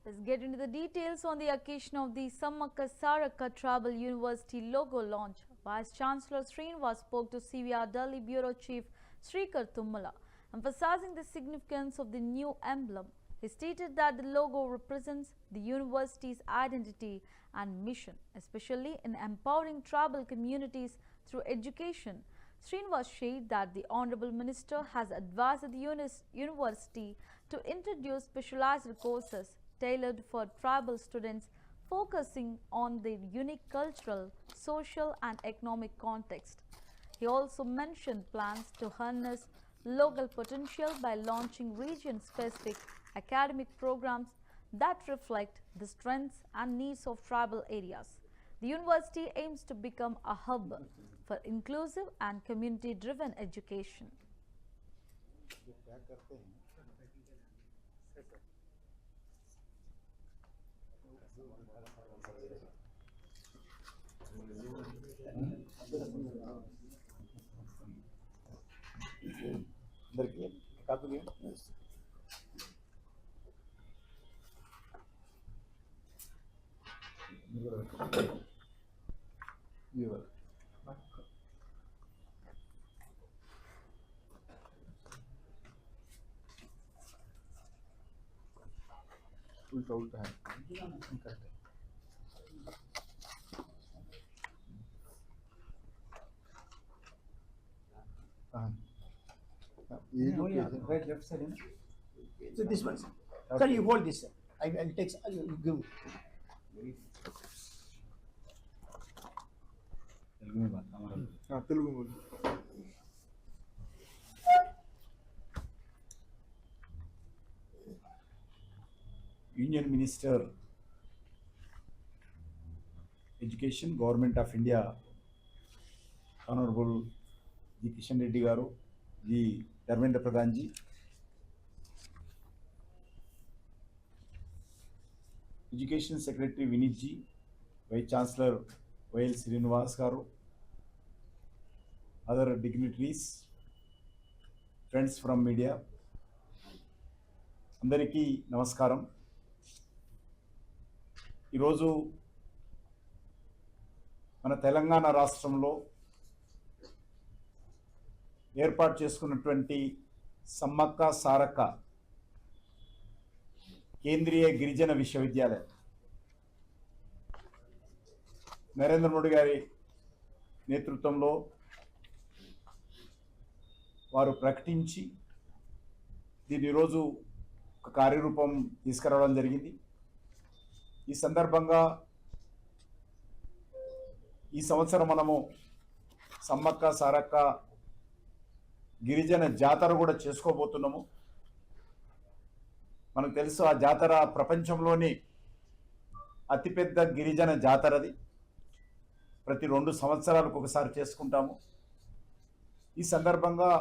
Let's get into the details on the occasion of the Sammaka Saraka Tribal University logo launch. Vice Chancellor Srinivas spoke to CVR Delhi Bureau Chief Srikar Tummala, emphasizing the significance of the new emblem. He stated that the logo represents the university's identity and mission, especially in empowering tribal communities through education. Srinivas shared that the Honorable Minister has advised the university to introduce specialized courses tailored for tribal students, focusing on their unique cultural, social and economic context. He also mentioned plans to harness local potential by launching region-specific academic programs that reflect the strengths and needs of tribal areas. The university aims to become a hub for inclusive and community-driven education. उल्टा उल्टा है right left side. So this one, sir. Sir, you hold this, sir. I'll take. You give. हाँ तेलुगु बोलो Union Minister Education, Government of India, Honorable G. Kishan Reddy Garu, G. Dharmendra Pradhan ji, Education Secretary Vinit ji, Vice Chancellor Y.L. Srinivas Garu, other dignitaries, friends from media, అందరికీ నమస్కారం. ఈరోజు మన తెలంగాణ రాష్ట్రంలో ఏర్పాటు చేసుకున్నటువంటి సమ్మక్క సారక్క కేంద్రీయ గిరిజన విశ్వవిద్యాలయం నరేంద్ర మోడీ గారి నేతృత్వంలో వారు ప్రకటించి దీని ఈరోజు ఒక కార్యరూపం తీసుకురావడం జరిగింది. ఈ సందర్భంగా ఈ సంవత్సరం మనము సమ్మక్క సారక్క గిరిజన జాతర కూడా చేసుకోబోతున్నాము. మనకు తెలుసు ఆ జాతర ప్రపంచంలోని అతిపెద్ద గిరిజన జాతరది. ప్రతి 2 సంవత్సరాలకు ఒకసారి చేసుకుంటాము. ఈ సందర్భంగా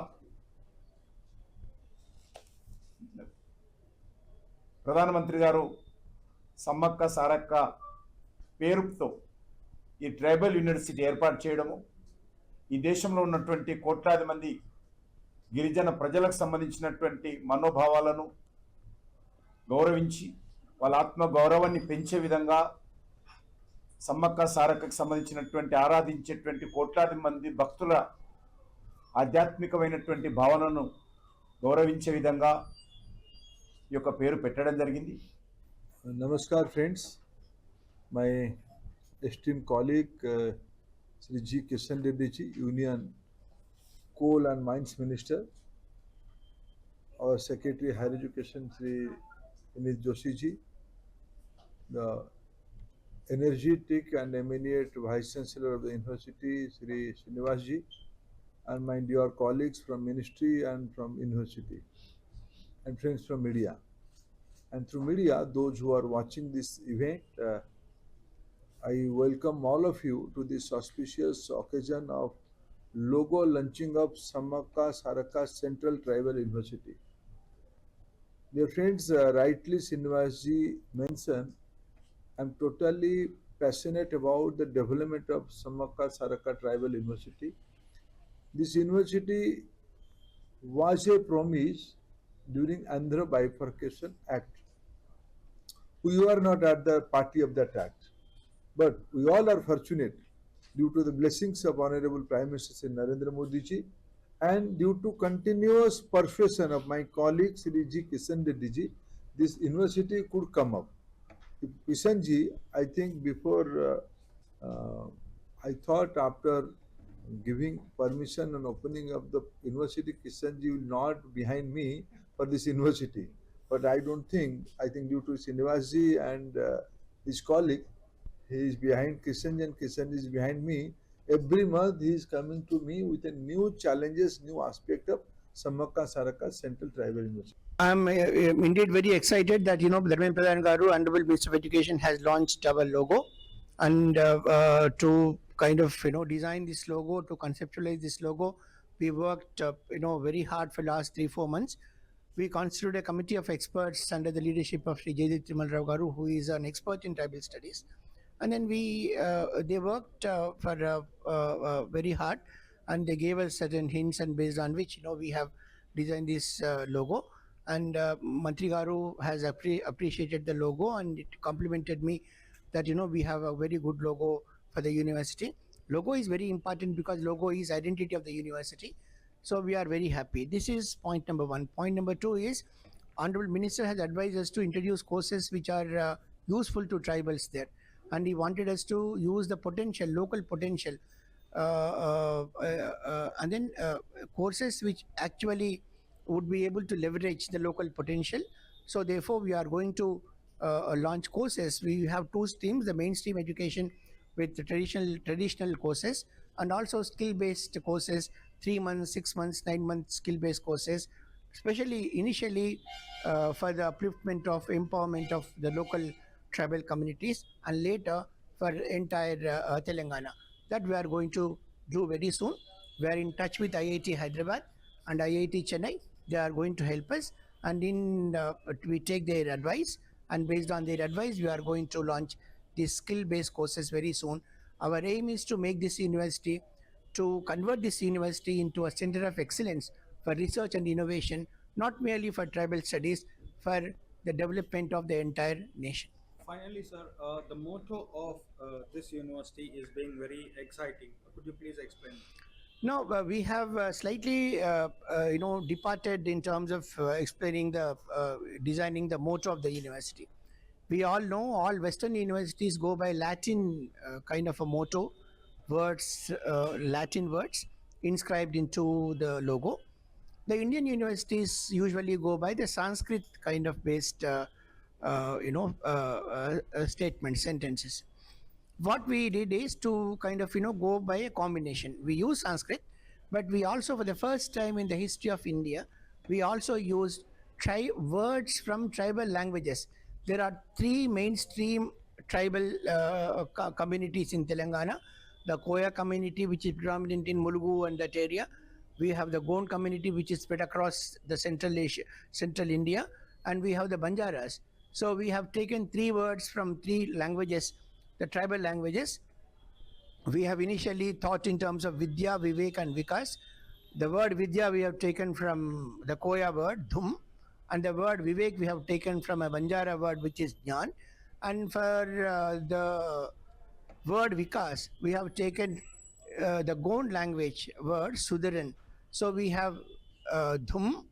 ప్రధానమంత్రి గారు సమ్మక్క సారక్క పేరుతో ఈ ట్రైబల్ యూనివర్సిటీ ఏర్పాటు చేయడము ఈ దేశంలో ఉన్నటువంటి కోట్లాది మంది గిరిజన ప్రజలకు సంబంధించినటువంటి మనోభావాలను గౌరవించి వాళ్ళ ఆత్మ గౌరవాన్ని పెంచే విధంగా సమ్మక్క సారక్కకు సంబంధించినటువంటి ఆరాధించేటువంటి కోట్లాది మంది భక్తుల ఆధ్యాత్మికమైనటువంటి భావనను గౌరవించే విధంగా ఈ యొక్క పేరు పెట్టడం జరిగింది. Namaskar friends, my esteemed colleague Sri G. Kishan Reddy ji, Union Coal and Mines Minister, our Secretary Higher Education Sri Vinit Joshi ji, the energetic and eminent Vice Chancellor of the University Sri Srinivas ji, and my dear colleagues from Ministry and from University, and friends from media. And through media, those who are watching this event, I welcome all of you to this auspicious occasion of logo launching of Sammaka Saraka Central Tribal University. Dear friends, rightly Srinivasji mentioned, I'm totally passionate about the development of Sammaka Saraka Tribal University. This university was a promise during Andhra Bifurcation Act. We are not at the party of that act. But we all are fortunate due to the blessings of Honorable Prime Minister Sri Narendra Modi ji and due to continuous persuasion of my colleague Sri G. Kishan Reddy ji, this university could come up. Kishan ji, I think before I thought after giving permission and opening of the university, Kishan ji will not behind me for this university. But I don't think, I think due to Srinivas ji and his colleague, he is behind Kishan and Kishan is behind me. Every month he is coming to me with a new challenges, new aspect of Samakka Saraka Central Tribal University. I'm indeed very excited that Dharmendra Pradhan Garu, Honorable Minister of Education, has launched our logo, and to kind of design this logo, to conceptualize this logo, we worked very hard for last 3-4 months. We constituted a committee of experts under the leadership of Sri Jaydeep Trimal Rao Garu, who is an expert in tribal studies, and then they worked for very hard, and they gave us certain hints, and based on which we have designed this logo. And Mantri Garu has appreciated the logo, and it complimented me that we have a very good logo for the university. Logo is very important because logo is identity of the university. So we are very happy. This is point number one. Point number two is Honorable Minister has advised us to introduce courses which are useful to tribals there, and he wanted us to use the potential, local potential, and then courses which actually would be able to leverage the local potential. So therefore, we are going to launch courses. We have two streams: the mainstream education with the traditional courses, and also skill-based courses, 3 months, 6 months, 9 months skill-based courses, especially initially for the upliftment of empowerment of the local tribal communities, and later for entire Telangana. That we are going to do very soon. We are in touch with IIT Hyderabad and IIT Chennai. They are going to help us, and we take their advice, and based on their advice, we are going to launch these skill-based courses very soon. Our aim is to make this university, to convert this university into a center of excellence for research and innovation, not merely for tribal studies, for the development of the entire nation. Finally, sir, the motto of this university is being very exciting. Could you please explain? No, we have slightly, departed in terms of explaining designing the motto of the university. We all know all Western universities go by Latin kind of a motto, words, Latin words inscribed into the logo. The Indian universities usually go by the Sanskrit kind of based, statements, sentences. What we did is to kind of go by a combination. We use Sanskrit, but we also, for the first time in the history of India, we also used words from tribal languages. There are 3 mainstream tribal communities in Telangana: the Koya community, which is predominant in Mulugu and that area. We have the Gond community, which is spread across the central India, and we have the Banjaras. So we have taken 3 words from 3 languages, the tribal languages. We have initially thought in terms of Vidya, Vivek and Vikas. The word Vidya we have taken from the Koya word Dhum, and the word Vivek we have taken from a Banjara word which is Jnan. And for the word Vikas, we have taken the Gond language word Sudaran. So we have Dhum,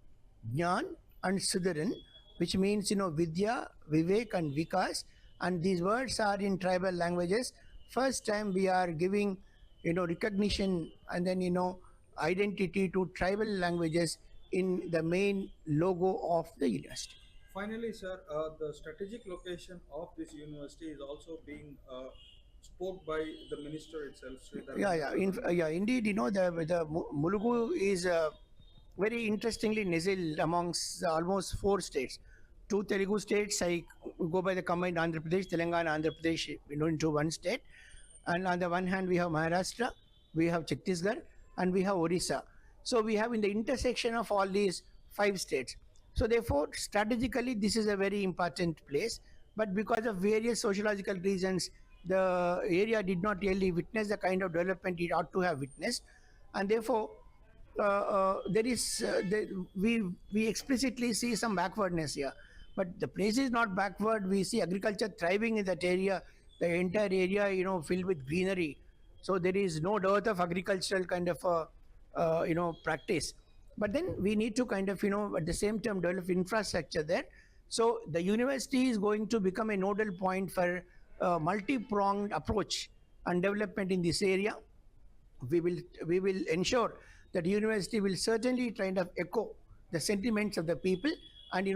Jnan and Sudaran, which means Vidya, Vivek and Vikas, and these words are in tribal languages. First time we are giving recognition and then identity to tribal languages in the main logo of the university. Finally, sir, the strategic location of this university is also being spoke by the minister itself. Sri Indeed, the Mulugu is very interestingly nestled amongst almost 4 states. 2 Telugu states, I go by the combined Andhra Pradesh, Telangana, Andhra Pradesh, into one state. And on the one hand, we have Maharashtra, we have Chhattisgarh, and we have Orissa. So we have in the intersection of all these 5 states. So therefore, strategically, this is a very important place. But because of various sociological reasons, the area did not really witness the kind of development it ought to have witnessed. And therefore, we explicitly see some backwardness here. But the place is not backward. We see agriculture thriving in that area, the entire area, filled with greenery. So there is no dearth of agricultural kind of, practice. But then we need to kind of, at the same time develop infrastructure there. So the university is going to become a nodal point for a multi-pronged approach and development in this area. We will ensure that university will certainly kind of echo the sentiments of the people and